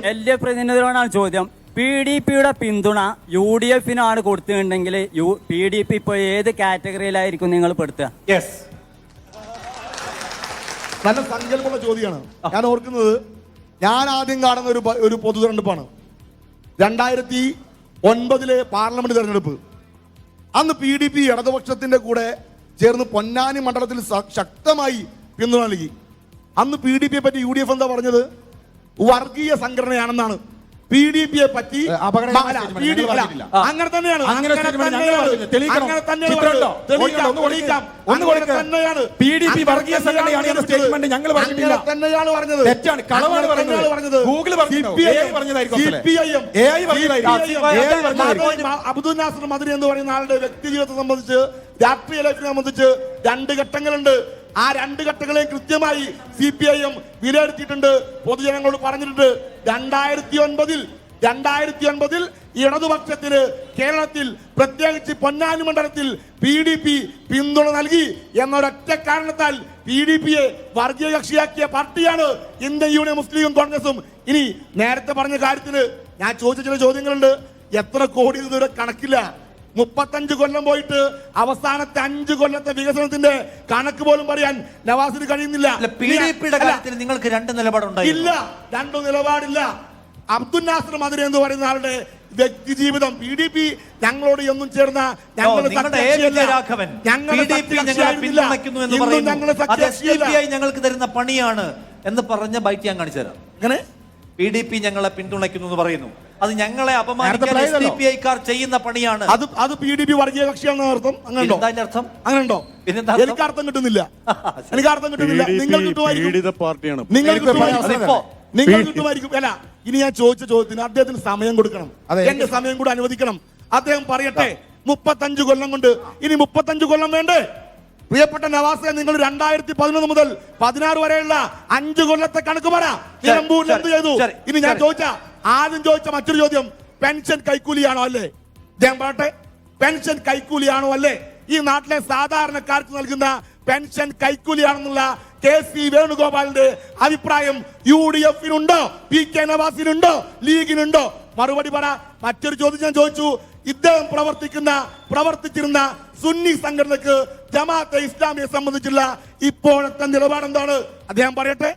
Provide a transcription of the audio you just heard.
LDF പ്രതിനിധികളോടാണ് ചോദ്യം. PDPയുടെ പിന്തുണ UDFിനാണ് കൊടുത്തിട്ടുണ്ടെങ്കിൽ PDP ഇപ്പോൾ ഏത് കാറ്റഗറിയിലായിരിക്കും നിങ്ങൾ പെടുത്തുക? നല്ല സങ്കല്പമുള്ള ചോദ്യമാണ്. ഞാൻ ഓർക്കുന്നത്, ഞാൻ ആദ്യം കാണുന്ന ഒരു പൊതു തെരഞ്ഞെടുപ്പാണ് 2009 പാർലമെന്റ് തെരഞ്ഞെടുപ്പ്. അന്ന് PDP ഇടതുപക്ഷത്തിന്റെ കൂടെ ചേർന്ന് പൊന്നാനി മണ്ഡലത്തിൽ ശക്തമായി പിന്തുണ നൽകി. അന്ന് PDPയെ പറ്റി UDF എന്താ പറഞ്ഞത്? വർഗീയ സംഘടനയാണെന്നാണ്. PDPയെ പറ്റി അങ്ങനെ തന്നെയാണ്. PDP വർഗീയ സംഘടനയാണ് എന്ന സ്റ്റേറ്റ്മെന്റ് ഞങ്ങൾ പറഞ്ഞിട്ടില്ല. തന്നെയാണ് പറഞ്ഞത്. തെറ്റാണ്, കളവാണ് പറഞ്ഞത്. ഗൂഗിൾ അബ്ദുൽ നാസർ മദനി എന്ന് പറയുന്ന ആളുടെ വ്യക്തി ജീവിതത്തെ സംബന്ധിച്ച്, രാഷ്ട്രീയ ലൈഫിനെ സംബന്ധിച്ച് 2 ഘട്ടങ്ങളുണ്ട്. ആ 2 ഘട്ടങ്ങളെ കൃത്യമായി CPIM വിലയിരുത്തിയിട്ടുണ്ട്, പൊതുജനങ്ങളോട് പറഞ്ഞിട്ടുണ്ട്. 2009 ഇടതുപക്ഷത്തിന് കേരളത്തിൽ പ്രത്യേകിച്ച് പൊന്നാനി മണ്ഡലത്തിൽ PDP പിന്തുണ നൽകി എന്നൊരൊറ്റ കാരണത്താൽ PDPയെ വർഗീയ കക്ഷിയാക്കിയ പാർട്ടിയാണ് ഇന്ത്യൻ യൂണിയൻ മുസ്ലിം കോൺഗ്രസും. ഇനി നേരത്തെ പറഞ്ഞ കാര്യത്തിന് ഞാൻ ചോദിച്ച ചില ചോദ്യങ്ങളുണ്ട്. എത്ര കോടി ഇതുവരെ കണക്കില്ല. 35 കൊല്ലം പോയിട്ട് അവസാനത്തെ 5 കൊല്ലത്തെ വികസനത്തിന്റെ കണക്ക് പോലും പറയാൻ നവാസിന് കഴിയുന്നില്ല. PDPയുടെ കാര്യത്തിൽ നിങ്ങൾക്ക് 2 നിലപാടുണ്ടായി? ഇല്ല, 2 നിലപാടില്ല. അബ്ദുൽ നാസർ മദനി എന്ന് പറയുന്ന ആളുടെ വ്യക്തി ജീവിതം, PDP ഞങ്ങളോട് ഒന്നും ചേർന്ന ഞങ്ങൾക്ക് തരുന്ന പണിയാണ് എന്ന് പറഞ്ഞ ബൈറ്റ് ഞാൻ കാണിച്ചു തരാം. അങ്ങനെ PDP ഞങ്ങളെ പിന്തുണയ്ക്കുന്നു എന്ന് പറയുന്നു. അത് ഞങ്ങളെ അപമാനിക്കാൻ SDPIക്കാർ ചെയ്യുന്ന പണിയാണ്. അത് PDP വർഗീയ കക്ഷിയാണെന്ന് അർത്ഥം? അങ്ങനെ ഉണ്ടോ? എനിക്ക് അർത്ഥം കിട്ടുന്നില്ല. നിങ്ങൾ കിട്ടുമായിരിക്കും. അല്ല, ഇനി ഞാൻ ചോദിച്ച ചോദ്യത്തിന് അദ്ദേഹത്തിന് സമയം കൊടുക്കണം, എന്റെ സമയം കൂടെ അനുവദിക്കണം. അദ്ദേഹം പറയട്ടെ. 35 കൊല്ലം കൊണ്ട് ഇനി 35 കൊല്ലം വേണ്ടേ? പ്രിയപ്പെട്ട നവാസെ, നിങ്ങൾ 2011 മുതൽ 16 വരെയുള്ള 5 കൊല്ലത്തെ കണക്ക് പറ. നിലമ്പൂരിൽ എന്ത് ചെയ്തു? ഇനി ഞാൻ ആദ്യം ചോദിച്ച മറ്റൊരു ചോദ്യം, പെൻഷൻ കൈക്കൂലിയാണോ അല്ലേ? ഞാൻ പറയട്ടെ, പെൻഷൻ കൈക്കൂലിയാണോ അല്ലേ? ഈ നാട്ടിലെ സാധാരണക്കാർക്ക് നൽകുന്ന പെൻഷൻ കൈക്കൂലിയാണെന്നുള്ള KC വേണുഗോപാലിന്റെ അഭിപ്രായം UDFിനുണ്ടോ? PK നവാസിനുണ്ടോ? ലീഗിനുണ്ടോ? മറുപടി പറ. മറ്റൊരു ചോദ്യം ഞാൻ ചോദിച്ചു, ഇദ്ദേഹം പ്രവർത്തിച്ചിരുന്ന സുന്നി സംഘടനക്ക് ജമാഅത്തെ ഇസ്ലാമിയെ സംബന്ധിച്ചുള്ള ഇപ്പോഴത്തെ നിലപാടെന്താണ്? അദ്ദേഹം പറയട്ടെ.